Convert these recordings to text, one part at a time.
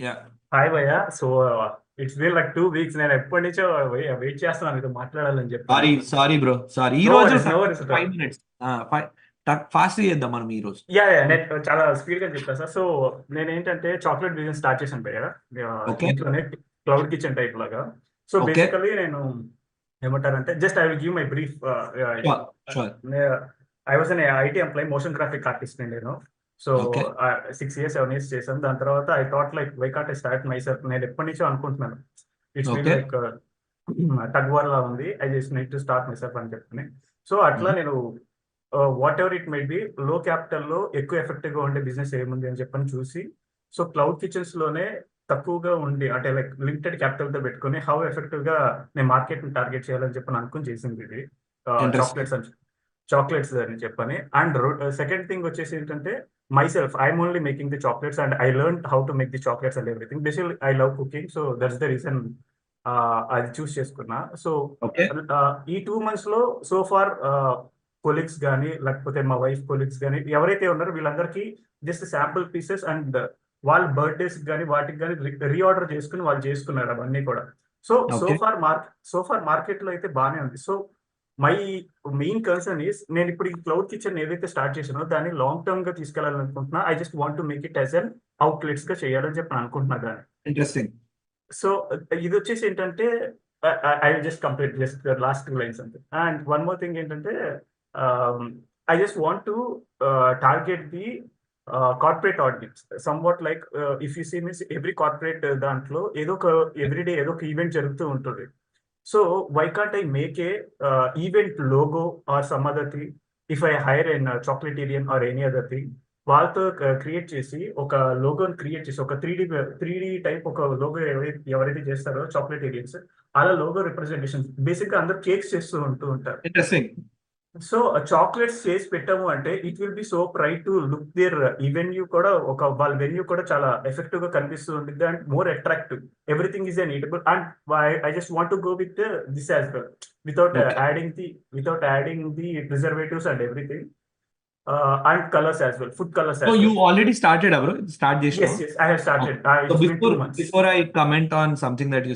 Yeah. Hi భయ్య. So it's been like 2 weeks. నేను ఎప్పటి నుంచో వెయిట్ చేస్తున్నాను మీతో మాట్లాడాలని చెప్పని. Sorry sorry bro, sorry. ఈ నో రోజు worries, no worries at all. 5 minutes fast చేద్దాం మనం ఈ రోజు. యా యా, నేను చాలా స్పీడ్ గా చెప్తాను సార్. సో నేను ఏంటంటే చాక్లెట్ బిజినెస్ స్టార్ట్ చేశాను భయ్య. ఓకే. ఇంట్లోనే క్లౌడ్ కిచెన్ టైప్ లాగా. So okay. బేసికలీ నేను ఏమంటారంటే just I will give my brief. Sure. Sure. I was an IT employee, motion graphic artist నేను. So okay. 6 years 7 years చేశాను. దాని తర్వాత I thought like why can't I start myself. నేను ఎప్పటి నుంచో అనుకుంటున్నాను. It's been okay. Like tug war లా ఉంది. I just need to start myself అని చెప్తున్నాను. సో అట్లా నేను what ever it may be, లో క్యాపిటల్ లో ఎక్కువ ఎఫెక్టివ్ గా ఉండే బిజినెస్ ఏముంది అని చెప్పని చూసి, సో క్లౌడ్ కిచెన్స్ లోనే తక్కువగా ఉండి అంటే లైక్ లిమిటెడ్ క్యాపిటల్ తో పెట్టుకుని హౌ ఎఫెక్టివ్ గా నేను మార్కెట్ ని టార్గెట్ చేయాలని చెప్పని అనుకుని చేసింది ఇది. ఇంట్రెస్టింగ్. చాక్లెట్స్ అని చాక్లెట్స్ అని చెప్పని. అండ్ సెకండ్ థింగ్ వచ్చేసి ఏంటంటే my self I'm only making the chocolates and I learn how to make the chocolates and everything. Basically I love cooking, so that's the reason అది చూస్ చేసుకున్నా. So okay. ఈ 2 months లో so far colleagues కానీ లేకపోతే మా wife colleagues కానీ ఎవరైతే ఉన్నారో వీళ్ళందరికీ జస్ట్ శాంపుల్ పీసెస్ అండ్ వాళ్ళ బర్త్డేస్ కానీ వాటికి కానీ రీఆర్డర్ చేసుకుని వాళ్ళు చేసుకున్నారు అవన్నీ కూడా. So so okay. Far market లో అయితే బాగానే ఉంది. So my main concern is నేను ఇప్పుడు ఈ క్లౌడ్ కిచెన్ ఏదైతే స్టార్ట్ చేసానో దాన్ని లాంగ్ టర్మ్ గా తీసుకెళ్లాలనుకుంటున్నా. I just want to make it as an outlets గా చేయాలని చెప్పి అనుకుంటున్నా దాన్ని. ఇంట్రెస్టింగ్. సో ఇది వచ్చేసి ఏంటంటే I just complete just last 2 lines అంతే. అండ్ వన్ మోర్ థింగ్ ఏంటంటే I just want to target the corporate audience somewhat like if you see means every corporate దాంట్లో ఏదో ఒక ఎవ్రీడే ఏదో ఒక ఈవెంట్ జరుగుతూ ఉంటుంది. So why can't I make a event logo or some other thing if I hire an chocolaterian or any other thing. వాళ్ళతో create చేసి ఒక లోగోని క్రియేట్ చేసి ఒక త్రీ డి టైప్ ఒక లోగో ఎవరైతే చేస్తారో చాక్లెట్ ఏరియన్స్, అలా లోగో రిప్రజెంటేషన్ బేసిక్ గా అందరు కేక్స్ చేస్తూ ఉంటూ ఉంటారు. ఇంట్రెస్టింగ్. సో చాక్లెట్స్ చేసి పెట్టాము అంటే it will be so pride to look there ఈ వెన్యూ కూడా ఒక వాళ్ళ వెన్యూ కూడా చాలా ఎఫెక్టివ్ గా కనిపిస్తూ ఉంటుంది and more attractive. Everything is an eatable and I just want to go with this as well without okay. Adding the preservatives and everything and colours as well, food colours so as you well. Already started bro, start చేసినావు? Yes yes, I have started. So it's been two before months before I comment on something that you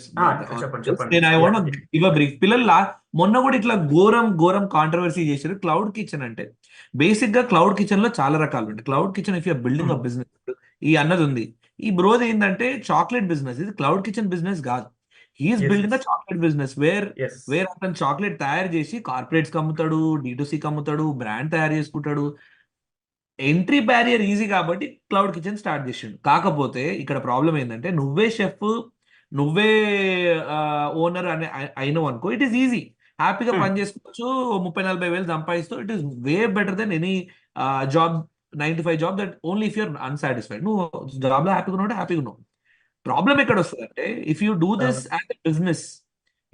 చెప్పండి చెప్పండి. నేను I yeah. Want give a brief. మొన్న కూడా ఇట్లా ఘోరం ఘోరం controversy చేశారు క్లౌడ్ కిచెన్ అంటే. బేసిక్ గా క్లౌడ్ కిచెన్ లో చాలా రకాలు ఉంటాయి. Cloud kitchen if your building a business, ఈ అన్నది ఉంది. ఈ బ్రోది ఏంటంటే చాక్లెట్ బిజినెస్, ఇది క్లౌడ్ కిచెన్ బిజినెస్ కాదు. He is is building is a chocolate business where is. Where అతను చాక్లెట్ తయారు చేసి కార్పొరేట్స్ కి అమ్ముతాడు, D2C కి అమ్ముతాడు, బ్రాండ్ తయారు చేసుకుంటాడు. ఎంట్రీ బ్యారియర్ ఈజీ కాబట్టి క్లౌడ్ కిచెన్ స్టార్ట్ చేసిండు. కాకపోతే ఇక్కడ ప్రాబ్లం ఏంటంటే నువ్వే షెఫ్, నువ్వే ఓనర్ అయినవు అనుకో, ఇట్ ఈస్ ఈజీ. హ్యాపీగా పని చేసుకోవచ్చు, 30-40 వేలు సంపాదిస్తూ. It is way better than any job, 9 to 5 job that only if you're unsatisfied. నువ్వు జాబ్ లో హ్యాపీగా ఉన్నావు, హ్యాపీగా ఉన్నావు. ప్రాబ్లం ఎక్కడ వస్తుంది అంటే if you do this as a business,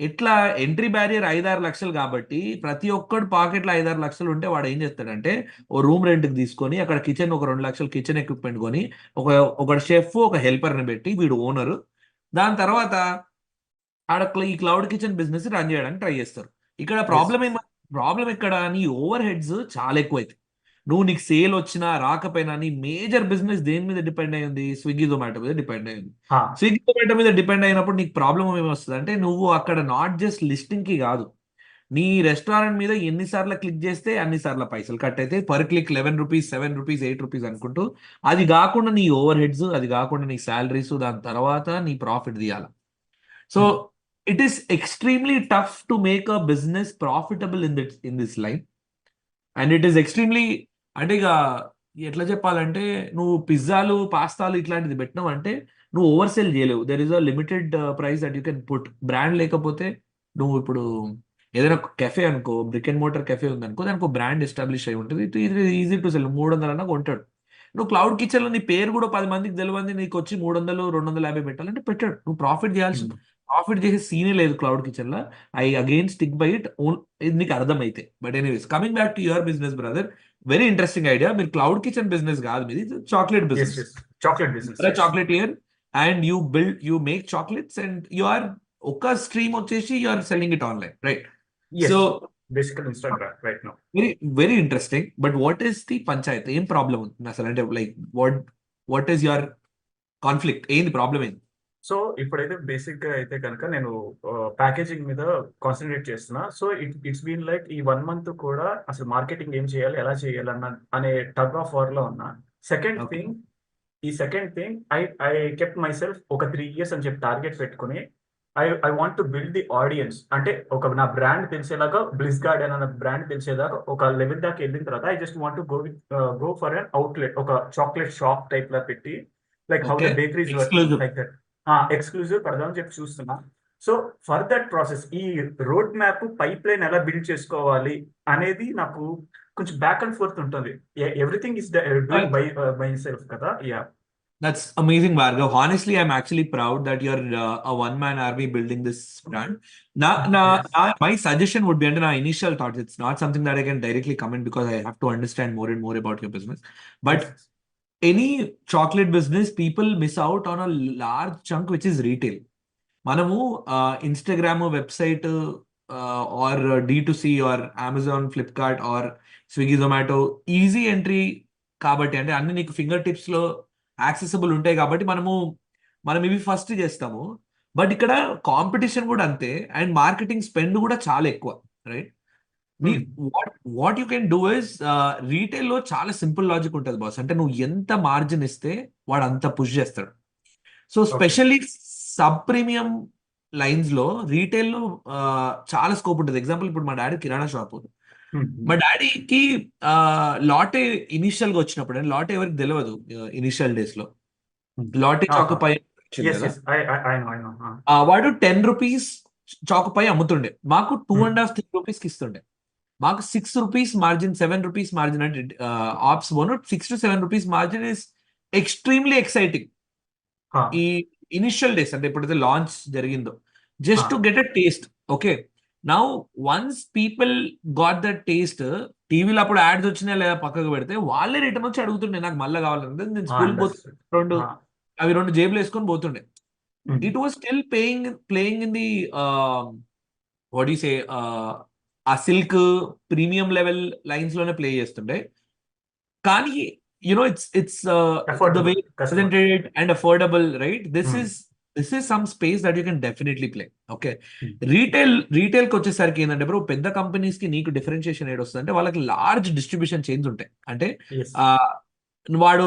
ఇట్లా ఎంట్రీ బ్యారియర్ 5-6 లక్షలు కాబట్టి ప్రతి ఒక్కడు పాకెట్లో 5-6 లక్షలు ఉంటే వాడు ఏం చేస్తాడంటే ఓ రూమ్ రెంట్ కి తీసుకొని అక్కడ కిచెన్ ఒక 2 లక్షలు కిచెన్ ఎక్విప్మెంట్ కొని ఒక ఒక షెఫ్ ఒక హెల్పర్ ని పెట్టి వీడు ఓనర్, దాని తర్వాత ఆడ ఈ క్లౌడ్ కిచెన్ బిజినెస్ రన్ చేయడానికి ట్రై చేస్తారు. ఇక్కడ ఎస్. ప్రాబ్లం ఎక్కడ, నీ ఓవర్ హెడ్స్ చాలా ఎక్కువ అవుతాయి. నీకు సేల్ వచ్చినా రాకపోయినా నీ మేజర్ బిజినెస్ దేని మీద డిపెండ్ అయి ఉంది? స్విగ్గీ జొమాటో మీద డిపెండ్ అయి ఉంది. స్విగ్గీ జొమాటో మీద డిపెండ్ అయినప్పుడు నీకు ప్రాబ్లం ఏమొస్తుంది అంటే నువ్వు అక్కడ నాట్ జస్ట్ లిస్టింగ్ కి కాదు, నీ రెస్టారెంట్ మీద ఎన్నిసార్లు క్లిక్ చేస్తే అన్నిసార్లు పైసలు కట్ అయితే per click 11 rupees, 7 rupees, 8 rupees అనుకుంటూ. అది కాకుండా నీ ఓవర్ హెడ్స్, అది కాకుండా నీ శాలరీస్, దాని తర్వాత నీ ప్రాఫిట్ తీయాలి. So it is extremely tough to make a business profitable in this line. And it is extremely, అంటే ఇక ఎట్లా చెప్పాలంటే నువ్వు పిజ్జాలు పాస్తాలు ఇట్లాంటిది పెట్టినావు అంటే నువ్వు ఓవర్ సేల్ చేయలేవు. There is a limited price that you can put. Brand లేకపోతే నువ్వు ఇప్పుడు ఏదైనా కెఫే అనుకో, బ్రిక్ అండ్ మోటార్ కెఫే ఉంది అనుకో, దానికి బ్రాండ్ ఎస్టాబ్లిష్ అయి ఉంటుంది. It easy to cell. 300 అన్నా కొంటాడు. నువ్వు క్లౌడ్ కిచెన్ లో నీ పేరు కూడా 10 మందికి తెలియంది, నీకు వచ్చి 300, 250 పెట్టాలంటే పెట్టాడు. నువ్వు ప్రాఫిట్ చేయాల్సింది, ప్రాఫిట్ చేసే సీనే లేదు క్లౌడ్ కిచెన్ లో. I again stick by it own. ఇది నీకు అర్థమైతే. But anyways, coming back to your business brother, very interesting idea. మీరు క్లౌడ్ కిచెన్ బిజినెస్ కాదు, మీది chocolate yes business. Yes, chocolate business. Yes chocolate year and you make chocolates and you are ఒక stream వచ్చేసి you are selling it online, right? So yes, basically Instagram right now. Very very interesting. But what is the Panchayat? ఏం problem ఉంది అసలు? అంటే like what is your conflict ఏంది, problem ఏంది? So ఇప్పుడైతే basic గా అయితే కనుక నేను ప్యాకేజింగ్ మీద కాన్సన్ట్రేట్ చేస్తున్నా. సో ఇట్స్ బీన్ లైక్ ఈ 1 month కూడా అసలు మార్కెటింగ్ ఏం చేయాలి, ఎలా చేయాలి అనే టగ్ ఆఫ్ వార్ లో ఉన్నా. Second okay. Thing second thing I kept my self ఒక 3 years అని చెప్పి టార్గెట్ పెట్టుకుని I want to build the audience. అంటే ఒక నా బ్రాండ్ తెలిసేలాగా, బ్లిస్ గార్డెన్ అన్న బ్రాండ్ తెలిసేదాకా ఒక లెవెల్ దాకా వెళ్ళిన తర్వాత I just want to go for an outlet, ఒక చాక్లెట్ షాప్ టైప్ లా పెట్టి, like how okay. The bakeries working exclusive. Like that. Exclusive పెడదామని చెప్పి చూస్తున్నా. సో ఫర్ దట్ ప్రాసెస్ ఈ రోడ్ మ్యాప్ పైప్ లైన్ ఎలా బిల్డ్ చేసుకోవాలి అనేది నాకు కొంచెం బ్యాక్ అండ్ ఫోర్త్ ఉంటుంది. Everything is doing by self కదా. Yeah. That's amazing, Bhargav. Honestly, I'm actually proud that you're a one-man army building this brand. My suggestion would be, under my initial thoughts, it's not something that I can directly comment because I have to understand more and more about your business. But any chocolate business, people miss out on a large chunk, which is retail. మనము Instagram website or D2C or Amazon, Flipkart or Swiggy, Zomato easy entry కాబట్టి, అంటే అన్ని నీకు finger tips లో accessible ఉంటాయి కాబట్టి మనం ఇవి ఫస్ట్ చేస్తాము. బట్ ఇక్కడ కాంపిటీషన్ కూడా అంతే, అండ్ మార్కెటింగ్ స్పెండ్ కూడా చాలా ఎక్కువ, right? What you can do is, రీటైల్లో చాలా సింపుల్ లాజిక్ ఉంటుంది బాస్. అంటే నువ్వు ఎంత మార్జిన్ ఇస్తే వాడు అంత పుష్ చేస్తాడు. So specially sub premium lines లో రీటైల్లో చాలా స్కోప్ ఉంటుంది. ఎగ్జాంపుల్, ఇప్పుడు మా డాడీ కిరాణా షాప్. మా డాడీకి లాటే ఇనిషియల్ గా వచ్చినప్పుడు, అండ్ లాటే ఎవరికి తెలియదు ఇనిషియల్ డేస్ లో, లాటే చాకుపై వచ్చింది కదా, వాడు 10 రూపీస్ చాకుపై అమ్ముతుండే, మాకు 2.5-3 రూపీస్ కి ఇస్తుండే. మాకు 6 రూపీస్ మార్జిన్, 7 రూపీస్ మార్జిన్, అంటే ఆప్స్ బోను 6 to 7 rupees margin is extremely exciting ఈ ఇనిషియల్ డేస్, అంటే ఎప్పుడైతే లాంచ్ జరిగిందో, just to get a taste. Okay, now once people got that taste, టీవీలో అప్పుడు యాడ్స్ వచ్చినా లేదా పక్కకు పెడితే వాళ్ళే రిటర్న్ వచ్చి అడుగుతుండే నాకు మళ్ళీ కావాలంటే. నేను స్కూల్ పోతే అవి 2 జేబులు వేసుకొని పోతుండే. It was still playing in the what you say, ఆ సిల్క్ ప్రీమియం లెవెల్ లైన్స్ లోనే ప్లే చేస్తుండే. కానీ it's the way presented and affordable, right? This is some space that you can definitely play. Okay. Retail కి వచ్చేసరికి ఏంటంటే bro, పెద్ద companies కి నీకు డిఫరెన్షియేషన్ ఏడు వస్తుంది అంటే వాళ్ళకి లార్జ్ డిస్ట్రిబ్యూషన్ చైన్స్ ఉంటాయి. అంటే వాడు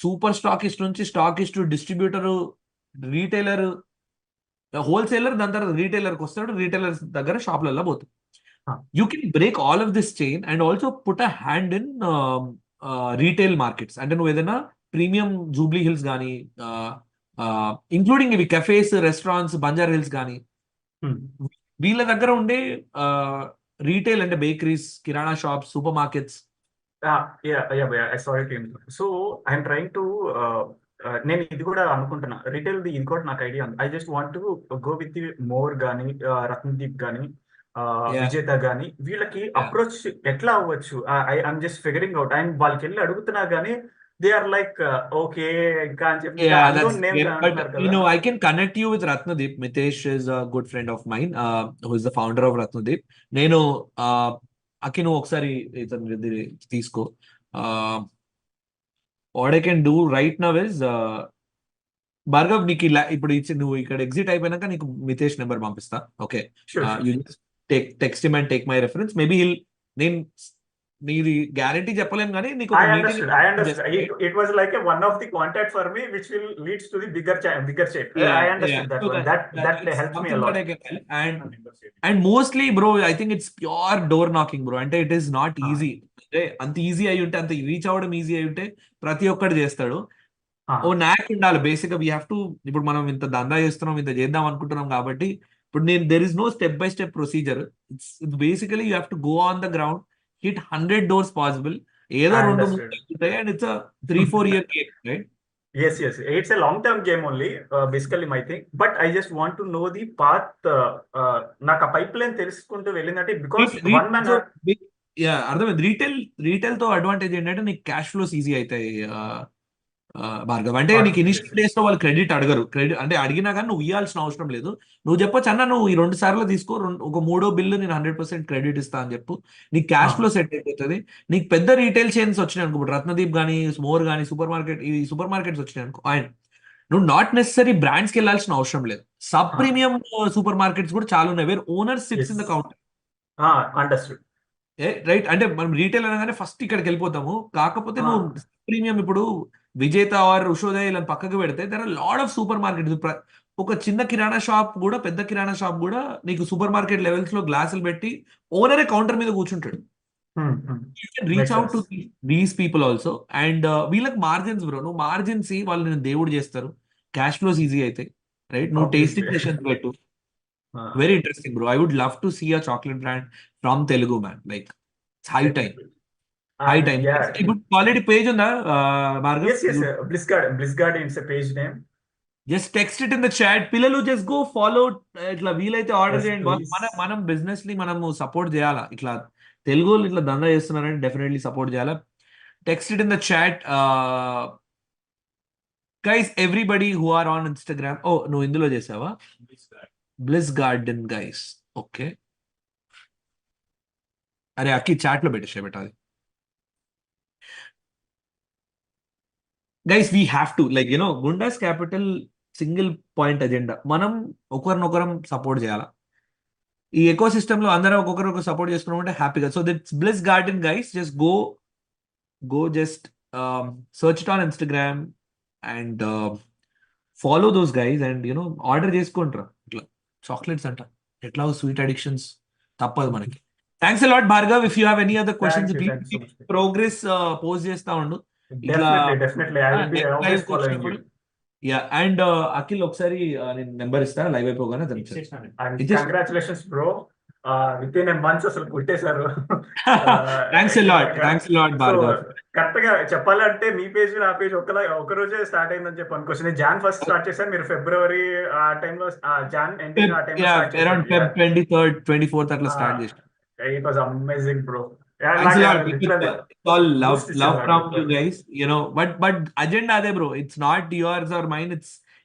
సూపర్ స్టాకిస్ట్ నుంచి స్టాకిస్ట్, డిస్ట్రిబ్యూటర్, రీటైలర్, హోల్సేలర్, దాని తర్వాత రీటైలర్కి వస్తాడు, రీటైలర్ దగ్గర షాప్లలో పోతుంది. You can break all of this chain and also put a hand in retail markets. అంటే నువ్వు ఏదైనా ప్రీమియం జూబ్లీ హిల్స్ కానీ, ఇంక్లూడింగ్ ఇవి కెఫేస్, రెస్టారెంట్స్, బంజారా హిల్స్ కానీ, వీళ్ళ దగ్గర ఉండే రీటైల్ అంటే bakeries, kirana shops, super markets. So I'm trying to, నేను ఇది కూడా అనుకుంటున్నా, రిటైల్ ఇది కూడా నాకు ఐడియా ఉంది. I just want to go with the more గానీ, రత్నదీప్ గానీ, విజేత గానీ, వీళ్ళకి అప్రోచ్ ఎట్లా అవ్వచ్చు, I'm just figuring out. And వాళ్ళకి వెళ్ళి అడుగుతున్నా గానీ దే ఆర్ లైక్ ఓకే ఇంకా అని చెప్పి. I can connect you with Ratnadeep. Mitesh is a good friend of mine, who is the founder of Ratnadeep. నేను అకి నువ్వు ఒకసారి ఇతను తీసుకో. What I can do right now is, Bhargav నీకు ఇప్పుడు నువ్వు ఇక్కడ ఎగ్జిట్ అయిపోయినాక నీకు మితేష్ నెంబర్ పంపిస్తా. Okay, you text him and take my reference. Maybe నేను నీది గ్యారంటీ చెప్పలేను కానీ నీకు I understood. It was like one of the contact for me which will leads to the bigger shape. I understood that one. That helps me a lot. And mostly bro, I think it's pure door knocking bro. అంటే it is not easy. అంటే అంత easy అయి ఉంటే, అంత reach అవ్వడం easy అయి ఉంటే ప్రతి ఒక్కటి చేస్తాడు. ఓ నాక్ ఉండాలి బేసిక్ గా. వీ హ్యావ్ టు, ఇప్పుడు మనం ఇంత దందా చేస్తున్నాం, ఇంత చేద్దాం అనుకుంటున్నాం కాబట్టి, ఇప్పుడు there is no step by step procedure. It's basically you have to go on the ground, hit 100 doors possible. ఏదో 2-3 ఉంటాయి, and it's a 3-4 year game, right? Yes. It's a long term game only, basically my thing. But I just want to know the path. నాకు ఆ pipe line తెలుసుకుంటూ వెళ్ళిందంటే, because one man. అర్థమైంది. Retail తో advantage ఏంటంటే నీకు cash flows easy అవుతాయి భార్గవ్. అంటే నీకు ఇనిషియల్ డేస్ లో వాళ్ళు క్రెడిట్ అడగరు. అంటే అడిగినా కానీ నువ్వు ఇవ్వాల్సిన అవసరం లేదు. నువ్వు చెప్పొచ్చు, అన్న నువ్వు ఈ 2 సార్లు తీసుకో, ఒక 3వ బిల్లు నేను 100% క్రెడిట్ ఇస్తా అని చెప్పు. నీకు క్యాష్ ఫ్లో సెట్ అయిపోతుంది. నీకు పెద్ద రీటైల్ చైన్స్ వచ్చినాయి అనుకో, రత్నదీప్ కానీ, మోర్ కానీ, ఈ సూపర్ మార్కెట్స్ వచ్చినాయి అనుకో, అండ్ నువ్వు నాట్ నెసరీ బ్రాండ్స్కి వెళ్ళాల్సిన అవసరం లేదు. సబ్ ప్రీమియం సూపర్ మార్కెట్స్ కూడా చాలా ఉన్నాయి where owner sits in the counter. Understood. Right, అంటే మనం రీటైల్ అనగానే ఫస్ట్ ఇక్కడికి వెళ్ళిపోతాము. కాకపోతే నువ్వు ప్రీమియం ఇప్పుడు విజేత ఆర్ ఉషోదయ ఇలా పక్కకు పెడితే there are lot of supermarket. ఒక చిన్న కిరాణా షాప్ కూడా, పెద్ద కిరాణా షాప్ కూడా నీకు సూపర్ మార్కెట్ లెవెల్స్ లో గ్లాసులు పెట్టి ఓనరే కౌంటర్ మీద కూర్చుంటాడు. You can reach out to these people also. And వీళ్ళకి మార్జిన్స్ బ్రో, నువ్వు మార్జిన్స్ వాళ్ళు నేను దేవుడు చేస్తారు, క్యాష్ ఫ్లోస్ ఈజీ అవుతాయి. రైట్, నువ్వు టేస్టింగ్ సెషన్స్ పెట్టు. Very interesting, bro. I would love to see a chocolate brand from Telugu, man. Like, it's high time. High time. Yeah. Good quality page on the Bhargav. Yes. Bliss Garden is a page name. Just text it in the chat. Pillalu just go follow. ఇట్లా వీలైతే order Yes, చేయండి. please. మనం business ని మనము support చేయాలా. ఇట్లా తెలుగు ఇట్లా దందా చేస్తున్నారంటే డెఫినెట్లీ సపోర్ట్ చేయాలా. Text it in the chat. Guys everybody who are on Instagram. ఓ నువ్వు ఇందులో చేసావా? Bliss garden guys. ఓకే, అరే అక్కి చాట్ లో పెట్టేసే పెట్టాలి. Guys we have to like you know goondas capital single point agenda. మనం ఒకరినొకరం సపోర్ట్ చేయాలా. ఈ ఎకో సిస్టమ్ లో అందరం ఒక్కొక్కరు సపోర్ట్ చేసుకున్నాం అంటే హ్యాపీగా. So that's bliss garden guys. Just go just search it on Instagram and follow those guys and you know order చేసుకుంటారా. ఇట్లా చాక్లెట్స్ అంట, ఎట్లా స్వీట్ అడిక్షన్స్ తప్పదు మనకి. Thanks a lot Bhargav. If you have any other questions Thank you so much. Progress post చేస్తా ఉండు. Definitely. I will be always following you. Yeah, and Akhil ఒకసారి నేను నెంబర్ ఇస్తా లైవ్ అయిపోగానే And congratulations, bro. Within a month అసలు కుట్టేశారు. Thanks a lot Bhargav. Correct గా చెప్పాలంటే మీ పేజ్ నా పేజ్ ఒక రోజే స్టార్ట్ అయిందని చెప్పి అనుకోవచ్చు. నేను జాన్ ఫస్ట్ స్టార్ట్ చేశాను, మీరు ఫిబ్రవరి ఆ టైంలో, జాన్ ఎండింగ్ ఆ టైంలో అరౌండ్ Feb 23rd 24th అట్లా స్టార్ట్ చేసాం. It was amazing, bro. Thanks a lot. It's all love from you guys, you know. But agenda ade bro. It's not yours or mine.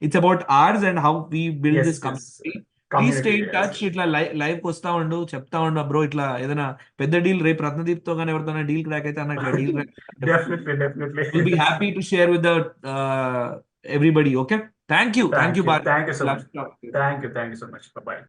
It's about ours and how we build this community. Please stay in touch. ఇట్లా live కి వస్తా ఉండు, చెప్తా ఉండు bro. ఇట్లా ఏదైనా పెద్ద deal రేపు రత్నదీప్ తో కానీ ఎవరితో డీల్ క్రాక్ అయితే అన్న ఇట్లా deal Definitely. we'll be happy to share with the everybody. Okay. Thank you. Thank you, Bhargav. Thank you so much. Thank you so much. Bye bye.